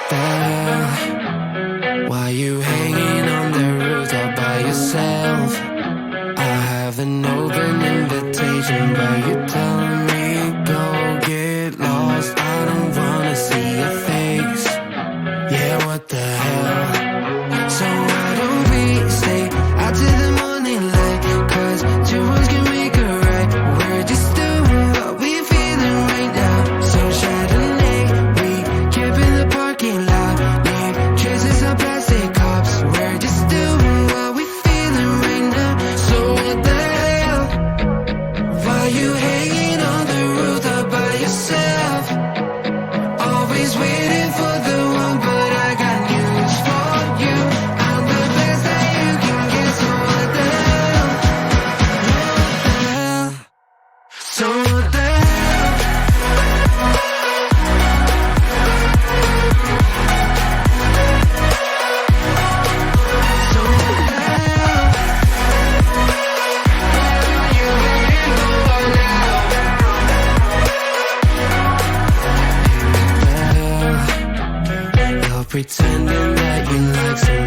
the hell? Why you hanging on the roof all by yourself? I have an open invitation, but you're telling me go get lost. I don't wanna see your face. Yeah, what the hell? So why don't we stay out till the morning light? 'Cause two words can make a right. We're just doing what we're feeling right now. So Chardonnay, we camp in the parking lot. Leave traces of plastic cups. We're just doing what we're feeling right now. So what the hell? Why you hanging on the roof all by yourself? Always waiting for the one, but I got news for you. I'm the best that you can get. So what the hell? What the hell? So what the hell? So what the hell? Where are you waiting for now? You're pretending that you like someone